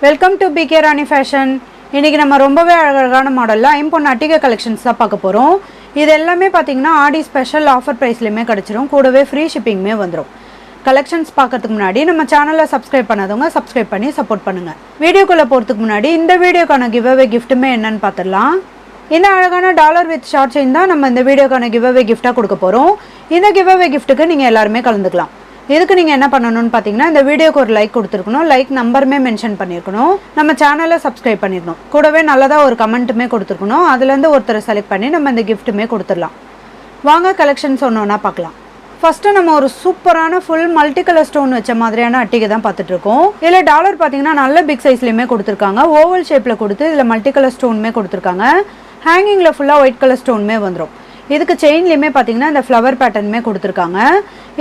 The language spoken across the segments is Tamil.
Welcome to PK Rani fashion. இன்றைக்கி நம்ம ரொம்பவே அழகான மாடலில் ஐம்பொன் அட்டிகை கலெக்ஷன்ஸ் தான் பார்க்க போகிறோம். இது எல்லாமே பார்த்திங்கன்னா ஆடி ஸ்பெஷல் ஆஃபர் ப்ரைஸ்லையுமே கிடச்சிரும், கூடவே ஃப்ரீ ஷிப்பிங்குமே வந்துடும். கலெக்ஷன்ஸ் பார்க்கறதுக்கு முன்னாடி நம்ம சேனலை சப்ஸ்கிரைப் பண்ணாதவங்க சப்ஸ்கிரைப் பண்ணி சப்போர்ட் பண்ணுங்கள். வீடியோக்குள்ளே போகிறதுக்கு முன்னாடி இந்த வீடியோக்கான கிவ்அவே கிஃப்ட்டுமே என்னன்னு பார்த்துடலாம். இந்த அழகான டாலர் வித் ஷார்ட் செயின் தான் நம்ம இந்த வீடியோக்கான கிவ்அவே கிஃப்ட்டாக கொடுக்க போகிறோம். இந்த கிவ்அவே கிஃப்ட்டுக்கு நீங்கள் எல்லாருமே கலந்துக்கலாம். இதுக்கு நீங்கள் என்ன பண்ணணும்னு பார்த்தீங்கன்னா, இந்த வீடியோக்கு ஒரு லைக் கொடுத்துருக்கணும், லைக் நம்பருமே மென்ஷன் பண்ணியிருக்கணும், நம்ம சேனலை சப்ஸ்கிரைப் பண்ணிடணும், கூடவே நல்லதாக ஒரு கமெண்ட்டுமே கொடுத்துருக்கணும். அதுலேருந்து ஒருத்தரை செலக்ட் பண்ணி நம்ம இந்த கிஃப்ட்டுமே கொடுத்துடலாம். வாங்க கலெக்ஷன்ஸ் ஒன்று பார்க்கலாம். ஃபஸ்ட்டு நம்ம ஒரு சூப்பரான ஃபுல் மல்டி கலர் ஸ்டோன் வச்ச மாதிரியான அட்டிகை தான் பார்த்துட்ருக்கோம். இதில் டாலர் பார்த்தீங்கன்னா நல்ல பிக் சைஸ்லையுமே கொடுத்துருக்காங்க, ஓவல் ஷேப்பில் கொடுத்து இதில் மல்டி கலர் ஸ்டோனுமே கொடுத்துருக்காங்க. ஹேங்கிங்கில் ஃபுல்லாக ஒயிட் கலர் ஸ்டோனுமே வந்துடும். இதுக்கு செயின்லேயுமே பார்த்தீங்கன்னா இந்த ஃப்ளவர் பேட்டர்னுமே கொடுத்துருக்காங்க.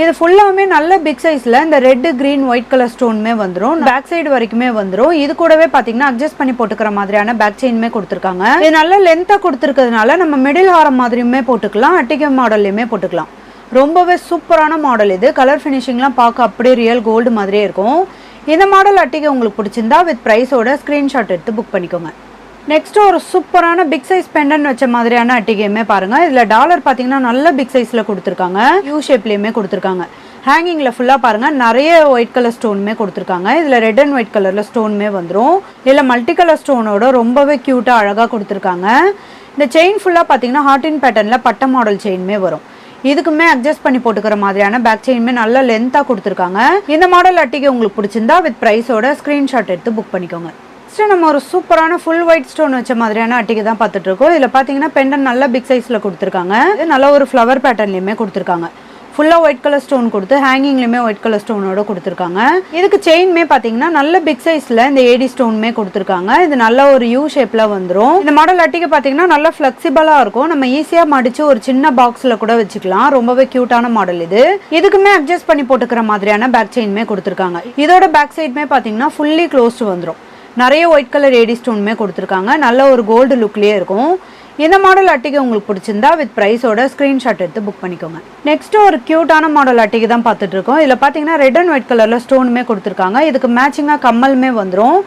இது ஃபுல்லாகவுமே நல்ல பிக் சைஸில் இந்த ரெட்டு க்ரீன் ஒயிட் கலர் ஸ்டோனுமே வந்துடும், பேக் சைடு வரைக்குமே வந்துடும். இது கூடவே பார்த்தீங்கன்னா அட்ஜஸ்ட் பண்ணி போட்டுக்கிற மாதிரியான பேக் செயினுமே கொடுத்துருக்காங்க. இது நல்ல லென்த்தாக கொடுத்துருக்கிறதுனால நம்ம மிடில் ஹாரம் மாதிரியுமே போட்டுக்கலாம், அட்டிகை மாடல்லையுமே போட்டுக்கலாம். ரொம்பவே சூப்பரான மாடல் இது. கலர் ஃபினிஷிங்லாம் பார்க்க அப்படியே ரியல் கோல்டு மாதிரியே இருக்கும். இந்த மாடல் அட்டிகை உங்களுக்கு பிடிச்சிருந்தா வித் ப்ரைஸோட ஸ்க்ரீன்ஷாட் எடுத்து புக் பண்ணிக்கோங்க. நெக்ஸ்ட்டு ஒரு சூப்பரான பிக் சைஸ் பெண்டன் வச்ச மாதிரியான அட்டிகையுமே பாருங்கள். இதில் டாலர் பார்த்தீங்கன்னா நல்ல பிக் சைஸில் கொடுத்துருக்காங்க, யூ ஷேப்லேயுமே கொடுத்துருக்காங்க. ஹேங்கிங்கில் ஃபுல்லாக பாருங்கள் நிறைய ஒயிட் கலர் ஸ்டோனுமே கொடுத்துருக்காங்க. இதில் ரெட் அண்ட் ஒயிட் கலரில் ஸ்டோனுமே வந்துடும். இதில் மல்டி கலர் ஸ்டோனோட ரொம்பவே க்யூட்டாக அழகாக கொடுத்துருக்காங்க. இந்த செயின் ஃபுல்லாக பார்த்தீங்கன்னா ஹார்டின் பேட்டர்னில் பட்ட மாடல் செயினுமே வரும். இதுக்குமே அட்ஜஸ்ட் பண்ணி போட்டுக்கிற மாதிரியான பேக் செயினுமே நல்ல லென்த்தாக கொடுத்துருக்காங்க. இந்த மாடல் அட்டிகை உங்களுக்கு பிடிச்சிருந்தா வித் ப்ரைஸோட ஸ்க்ரீன்ஷாட் எடுத்து புக் பண்ணிக்கோங்க. நெக்ஸ்ட்டு நம்ம ஒரு சூப்பரான ஃபுல் ஒயிட் ஸ்டோன் வச்ச மாதிரியான அட்டிகை தான் பார்த்துட்ருக்கோம். இதில் பார்த்தீங்கன்னா பெண்டன் நல்ல பிக் சைஸில் கொடுத்துருக்காங்க, நல்ல ஒரு ஃப்ளவர் பேட்டர்ன்லையுமே கொடுத்துருக்காங்க. ஃபுல்லாக ஒயிட் கலர் ஸ்டோன் கொடுத்து ஹேங்கிங்லேயுமே ஒயிட் கலர் ஸ்டோனோட கொடுத்துருக்காங்க. இதுக்கு செயின்மே பார்த்தீங்கன்னா நல்ல பிக் சைஸில் இந்த ஏடி ஸ்டோனுமே கொடுத்துருக்காங்க. இது நல்ல ஒரு யூ ஷேப்பில் வந்துடும். இந்த மாடல் அட்டிகை பார்த்தீங்கன்னா நல்லா ஃப்ளெக்சிபிளாக இருக்கும், நம்ம ஈஸியாக மடித்து ஒரு சின்ன பாக்ஸில் கூட வச்சுக்கலாம். ரொம்பவே க்யூட்டான மாடல் இது. இதுக்குமே அட்ஜஸ்ட் பண்ணி போட்டுக்கிற மாதிரியான பேக் செயின்மே கொடுத்துருக்காங்க. இதோட பேக் சைடுமே பார்த்தீங்கன்னா ஃபுல்லி க்ளோஸ்டு வந்துடும். நிறைய ஒயிட் கலர் ஏடி ஸ்டோனுமே கொடுத்துருக்காங்க, நல்ல ஒரு கோல்டு லுக்லேயே இருக்கும். இந்த மாடல் அட்டிகை உங்களுக்கு பிடிச்சிருந்தா வித் ப்ரைஸோட ஸ்க்ரீன்ஷாட் எடுத்து புக் பண்ணிக்கோங்க. நெக்ஸ்ட் ஒரு க்யூட்டான மாடல் அட்டிகை தான் பார்த்துட்டு இருக்கோம். இதில் பார்த்தீங்கன்னா ரெட் அண்ட் ஒயிட் கலரில் ஸ்டோனுமே கொடுத்துருக்காங்க. இதுக்கு மேட்சிங்காக கம்மலுமே வந்துடும்.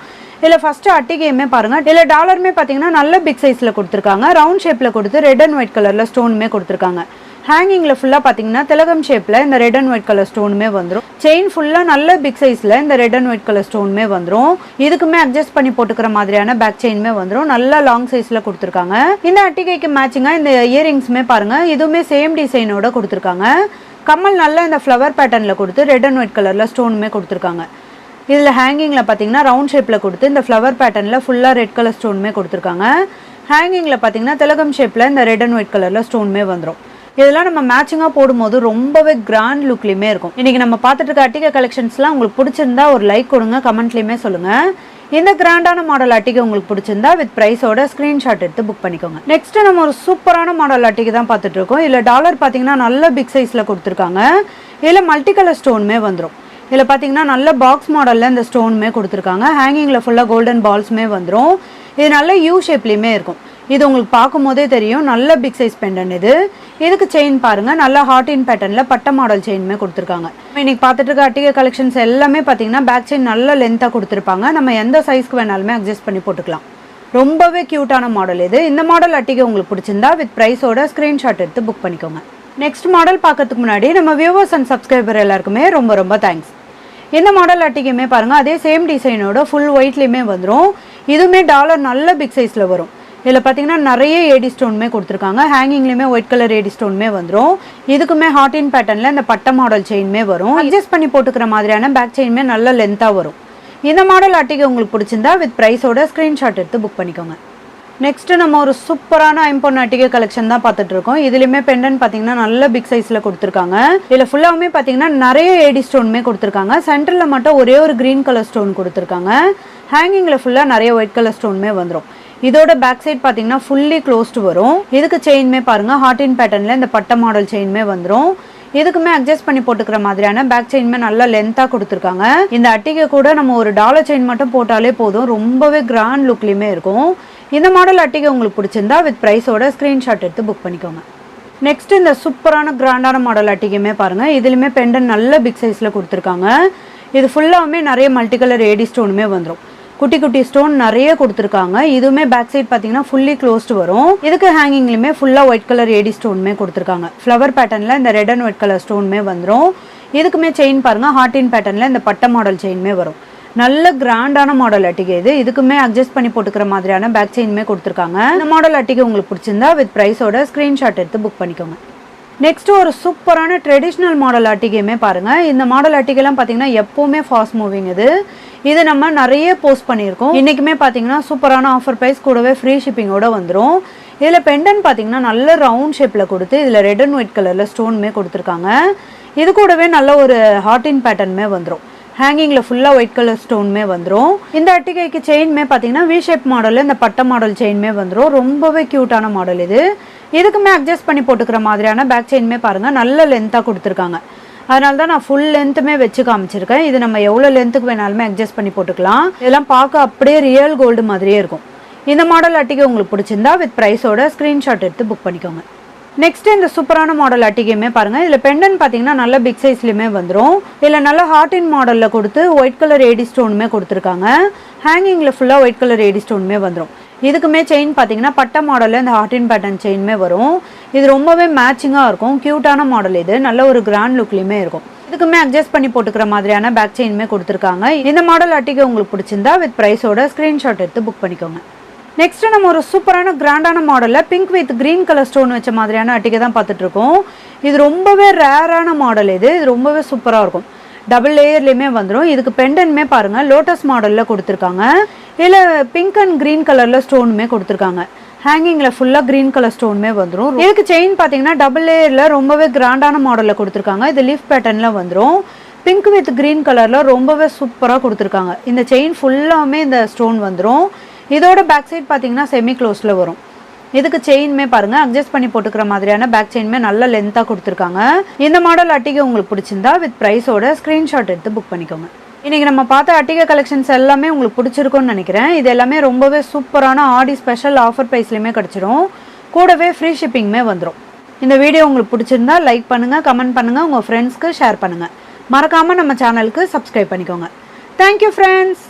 இதில் ஃபஸ்ட்டு அட்டிகையுமே பாருங்கள், இதில் டாலருமே பார்த்தீங்கன்னா நல்ல பிக் சைஸில் கொடுத்துருக்காங்க, ரவுண்ட் ஷேப்பில் கொடுத்து ரெட் அண்ட் ஒயிட் கலரில் ஸ்டோனுமே கொடுத்துருக்காங்க. ஹேங்கிங்கில் ஃபுல்லாக பார்த்தீங்கன்னா திலகம் ஷேப்பில் இந்த ரெட் அண்ட் ஒயிட் கலர் ஸ்டோனுமே வந்துடும். செயின் ஃபுல்லாக நல்ல பிக் சைஸில் இந்த ரெட் அண்ட் ஒயிட் கலர் ஸ்டோனுமே வந்துடும். இதுக்குமே அட்ஜஸ்ட் பண்ணி போட்டுக்கிற மாதிரியான பேக் செயினுமே வந்துடும், நல்லா லாங் சைஸில் கொடுத்துருக்காங்க. இந்த அட்டிகைக்கு மேட்சிங்காக இந்த இயரிங்ஸுமே பாருங்கள், இதுவுமே சேம் டிசைனோட கொடுத்துருக்காங்க. கம்மல் நல்லா இந்த ஃப்ளவர் பேட்டர்னில் கொடுத்து ரெட் அண்ட் ஒயிட் கலரில் ஸ்டோனுமே கொடுத்துருக்காங்க. இதில் ஹேங்கிங்கில் பார்த்தீங்கன்னா ரவுண்ட் ஷேப்பில் கொடுத்து இந்த ஃப்ளவர் பேட்டர்னில் ஃபுல்லாக ரெட் கலர் ஸ்டோனுமே கொடுத்துருக்காங்க. ஹேங்கிங்கில் பார்த்தீங்கன்னா திலகம் ஷேப்பில் இந்த ரெட் அண்ட் ஒயிட் கலரில் ஸ்டோனுமே வந்துடும். இதெல்லாம் நம்ம மேட்சிங்காக போடும்போது ரொம்பவே கிராண்ட் லுக்லேயுமே இருக்கும். இன்றைக்கி நம்ம பார்த்துட்டு இருக்க அட்டிகை கலெக்ஷன்ஸ்லாம் உங்களுக்கு பிடிச்சிருந்தா ஒரு லைக் கொடுங்க, கமெண்ட்லேயுமே சொல்லுங்கள். இந்த கிராண்டான மாடல் அட்டிகை உங்களுக்கு பிடிச்சிருந்தா வித் ப்ரைஸோட ஸ்க்ரீன்ஷாட் எடுத்து புக் பண்ணிக்கோங்க. நெக்ஸ்ட் நம்ம ஒரு சூப்பரான மாடல் அட்டிகை தான் பார்த்துட்டு இருக்கோம். இதில் டாலர் பார்த்தீங்கன்னா நல்ல பிக் சைஸில் கொடுத்துருக்காங்க. இதில் மல்டி கலர் ஸ்டோனுமே வந்துடும். இதில் பார்த்தீங்கன்னா நல்ல பாக்ஸ் மாடலில் இந்த ஸ்டோனுமே கொடுத்துருக்காங்க. ஹேங்கிங்கில் ஃபுல்லாக கோல்டன் பால்ஸுமே வந்துடும். இது நல்ல யூ ஷேப்லேயுமே இருக்கும். இது உங்களுக்கு பார்க்கும் போதே தெரியும், நல்ல பிக் சைஸ் பெண்டன் இது. இதுக்கு செயின் பாருங்கள், நல்ல ஹார்டின் பேட்டர்னில் பட்ட மாடல் செயினுமே கொடுத்துருக்காங்க. இன்றைக்கி பார்த்துட்டு இருக்க அட்டிகை கலெக்ஷன்ஸ் எல்லாமே பார்த்தீங்கன்னா பேக் செயின் நல்ல லென்த்தாக கொடுத்துருப்பாங்க, நம்ம எந்த சைஸ்க்கு வேணாலுமே அட்ஜஸ்ட் பண்ணி போட்டுக்கலாம். ரொம்பவே க்யூட்டான மாடல் இது. இந்த மாடல் அட்டிகை உங்களுக்கு பிடிச்சிருந்தா வித் ப்ரைஸோட ஸ்க்ரீன்ஷாட் எடுத்து புக் பண்ணிக்கோங்க. நெக்ஸ்ட் மாடல் பார்க்கறதுக்கு முன்னாடி நம்ம வியூவர்ஸ் அண்ட் சப்ஸ்கிரைபர் எல்லாருக்குமே ரொம்ப ரொம்ப தேங்க்ஸ். இந்த மாடல் அட்டிகையுமே பாருங்கள், அதே சேம் டிசைனோட ஃபுல் ஒயிட்லேயுமே வந்துடும். இதுவுமே டாலர் நல்ல பிக் சைஸில் வரும். இதில் பார்த்தீங்கன்னா நிறைய ஏடி ஸ்டோனுமே கொடுத்துருக்காங்க. ஹேங்கிங்லேயுமே ஒயிட் கலர் ஏடி ஸ்டோனுமே வந்துடும். இதுக்குமே ஹார்டின் பேட்டர்னில் இந்த பட்ட மாடல் செயினுமே வரும். அட்ஜஸ்ட் பண்ணி போட்டுக்கிற மாதிரியான பேக் செயினுமே நல்ல லென்த்தாக வரும். இந்த மாடல் அட்டிகை உங்களுக்கு பிடிச்சிருந்தா வித் ப்ரைஸோட ஸ்க்ரீன்ஷாட் எடுத்து புக் பண்ணிக்கோங்க. நெக்ஸ்ட்டு நம்ம ஒரு சூப்பரான ஐம்பொன் அட்டிகை கலெக்ஷன் தான் பார்த்துட்டு இருக்கோம். இதுலேயுமே பெண்டன் பார்த்தீங்கன்னா நல்ல பிக் சைஸில் கொடுத்துருக்காங்க. இதில் ஃபுல்லாகவுமே பார்த்தீங்கன்னா நிறைய ஏடி ஸ்டோனுமே கொடுத்துருக்காங்க. சென்டரில் மட்டும் ஒரே ஒரு க்ரீன் கலர் ஸ்டோன் கொடுத்துருக்காங்க. ஹேங்கிங்கில் ஃபுல்லாக நிறைய ஒயிட் கலர் ஸ்டோனுமே வந்துடும். இதோட பேக் சைட் பார்த்தீங்கன்னா ஃபுல்லி க்ளோஸ்டு வரும். இதுக்கு செயின்மே பாருங்கள், ஹார்டின் பேட்டர்னில் இந்த பட்ட மாடல் செயின்மே வந்துடும். இதுக்குமே அட்ஜஸ்ட் பண்ணி போட்டுக்கிற மாதிரியான பேக் செயின்மே நல்லா லென்த்தாக கொடுத்துருக்காங்க. இந்த அட்டிகை கூட நம்ம ஒரு டாலர் செயின் மட்டும் போட்டாலே போதும், ரொம்பவே கிராண்ட் லுக்லேயுமே இருக்கும். இந்த மாடல் அட்டிகை உங்களுக்கு பிடிச்சிருந்தா வித் ப்ரைஸோட ஸ்க்ரீன்ஷாட் எடுத்து புக் பண்ணிக்கோங்க. நெக்ஸ்ட் இந்த சூப்பரான கிராண்டான மாடல் அட்டிகையுமே பாருங்கள், இதுலையுமே பெண்டன் நல்ல பிக் சைஸில் கொடுத்துருக்காங்க. இது ஃபுல்லாகவுமே நிறைய மல்டி கலர் ஏடி ஸ்டோனுமே வந்துடும். குட்டி குட்டி ஸ்டோன் நிறைய கொடுத்துருக்காங்க. இதுவுமே பேக் சைட் பார்த்தீங்கன்னா ஃபுல்லி க்ளோஸ்டு வரும். இதுக்கு ஹேங்கிங்லையுமே ஃபுல்லாக ஒயிட் கலர் ஏடி ஸ்டோனுமே கொடுத்துருக்காங்க. ஃப்ளவர் பேட்டர்னில் இந்த ரெட் அண்ட் ஒயிட் கலர் ஸ்டோனுமே வந்துடும். இதுக்குமே செயின் பாருங்கள், ஹார்டின் பேட்டர்னில் இந்த பட்டை மாடல் செயினுமே வரும். நல்ல கிராண்டான மாடல் அட்டிகை இது. இதுக்குமே அட்ஜஸ்ட் பண்ணி போட்டுக்கிற மாதிரியான பேக் செயினுமே கொடுத்துருக்காங்க. இந்த மாடல் அட்டிகை உங்களுக்கு பிடிச்சிருந்தா வித் ப்ரைஸோட ஸ்க்ரீன்ஷாட் எடுத்து புக் பண்ணிக்கோங்க. நெக்ஸ்ட் ஒரு சூப்பரான ட்ரெடிஷ்னல் மாடல் அட்டிகையுமே பாருங்கள். இந்த மாடல் அட்டிகைலாம் பார்த்தீங்கன்னா எப்போவுமே ஃபாஸ்ட் மூவிங் இது நம்ம நிறைய போஸ்ட் பண்ணியிருக்கோம். இன்றைக்குமே பார்த்தீங்கன்னா சூப்பரான ஆஃபர் ப்ரைஸ் கூடவே ஃப்ரீ ஷிப்பிங்கோடு வந்துடும். இதில் பெண்டன் பார்த்தீங்கன்னா நல்ல ரவுண்ட் ஷேப்பில் கொடுத்து இதில் ரெட் அண்ட் ஒயிட் கலரில் ஸ்டோனுமே கொடுத்துருக்காங்க. இது கூடவே நல்ல ஒரு ஹார்டின் பேட்டர்னுமே வந்துடும். ஹேங்கிங்கில் ஃபுல்லாக ஒயிட் கலர் ஸ்டோனுமே வந்துடும். இந்த அட்டிகைக்கு செயின்மே பார்த்தீங்கன்னா வி ஷேப் மாடலில் இந்த பட்டை மாடல் செயின்மே வந்துடும். ரொம்பவே க்யூட்டான மாடல் இது. இதுக்குமே அட்ஜஸ்ட் பண்ணி போட்டுக்கிற மாதிரியான பேக் செயின்மே பாருங்கள், நல்ல லென்த்தாக கொடுத்துருக்காங்க. அதனால தான் நான் ஃபுல் லென்த்துமே வச்சு காமிச்சிருக்கேன். இது நம்ம எவ்வளோ லென்த்துக்கு வேணாலுமே அட்ஜஸ்ட் பண்ணி போட்டுக்கலாம். இதெல்லாம் பார்க்க அப்படியே ரியல் கோல்டு மாதிரியே இருக்கும். இந்த மாடல் அட்டிகை உங்களுக்கு பிடிச்சிருந்தா வித் ப்ரைஸோட ஸ்க்ரீன்ஷாட் எடுத்து புக் பண்ணிக்கோங்க. நெக்ஸ்ட் இந்த சூப்பரான மாடல் அட்டிகையுமே பாருங்கள். இதில் பெண்டன் பார்த்தீங்கன்னா நல்ல பிக் சைஸ்லையுமே வந்துடும். இதில் நல்ல ஹார்டின் மாடலில் கொடுத்து ஒயிட் கலர் ஏடி ஸ்டோனுமே கொடுத்துருக்காங்க. ஹேங்கிங்கில் ஃபுல்லாக ஒயிட் கலர் ஏடி ஸ்டோனுமே வந்துடும். இதுக்குமே செயின் பார்த்தீங்கன்னா பட்டை மாடலில் இந்த ஹார்டின் பேட்டர்ன் செயினுமே வரும். இது ரொம்பவே மேட்சிங்காக இருக்கும். க்யூட்டான மாடல் இது. நல்ல ஒரு கிராண்ட் லுக்லேயுமே இருக்கும். இதுக்குமே அட்ஜஸ்ட் பண்ணி போட்டுக்கிற மாதிரியான பேக் செயினுமே கொடுத்துருக்காங்க. இந்த மாடல் அட்டிகை உங்களுக்கு பிடிச்சிருந்தா வித் ப்ரைஸோட ஸ்க்ரீன்ஷாட் எடுத்து புக் பண்ணிக்கோங்க. நெக்ஸ்ட்டு நம்ம ஒரு சூப்பரான கிராண்டான மாடலில் pink with green colour stone வச்ச மாதிரியான அட்டிகை தான் பார்த்துட்ருக்கோம். இது ரொம்பவே ரேரான மாடல் இது ரொம்பவே சூப்பராக இருக்கும். டபுள் லேயர்லேயுமே வந்துடும். இதுக்கு பெண்டன்மே பாருங்கள் லோட்டஸ் மாடலில் கொடுத்துருக்காங்க. இதில் பிங்க் அண்ட் க்ரீன் கலரில் ஸ்டோனுமே கொடுத்துருக்காங்க. ஹேங்கிங்கில் ஃபுல்லாக க்ரீன் கலர் ஸ்டோனுமே வந்துடும். இதுக்கு செயின் பார்த்தீங்கன்னா டபுள் லேயரில் ரொம்பவே கிராண்டான மாடலில் கொடுத்துருக்காங்க. இது லீஃப் பேட்டர்னில் வந்துடும். பிங்க் வித் க்ரீன் கலரில் ரொம்பவே சூப்பராக கொடுத்துருக்காங்க. இந்த செயின் ஃபுல்லாமே இந்த ஸ்டோன் வந்துடும். இதோட பேக் சைட் பார்த்தீங்கன்னா செமி க்ளோஸில் வரும். இதுக்கு செயின்மே பாருங்கள், அட்ஜஸ்ட் பண்ணி போட்டுக்கிற மாதிரியான பேக் செயின்மே நல்ல லென்த்தாக கொடுத்துருக்காங்க. இந்த மாடல் அட்டிகை உங்களுக்கு பிடிச்சிருந்தா வித் ப்ரைஸோட ஸ்க்ரீன்ஷாட் எடுத்து புக் பண்ணிக்கோங்க. இன்றைக்கி நம்ம பார்த்த அட்டிகை கலெக்ஷன்ஸ் எல்லாமே உங்களுக்கு பிடிச்சிருக்கும்னு நினைக்கிறேன். இது எல்லாமே ரொம்பவே சூப்பரான ஆடி ஸ்பெஷல் ஆஃபர் ப்ரைஸ்லையுமே கிடச்சிரும். கூடவே ஃப்ரீ ஷிப்பிங்குமே வந்துடும். இந்த வீடியோ உங்களுக்கு பிடிச்சிருந்தா லைக் பண்ணுங்கள், கமெண்ட் பண்ணுங்கள், உங்கள் ஃப்ரெண்ட்ஸ்க்கு ஷேர் பண்ணுங்கள். மறக்காமல் நம்ம சேனலுக்கு சப்ஸ்கிரைப் பண்ணிக்கோங்க. Thank you friends.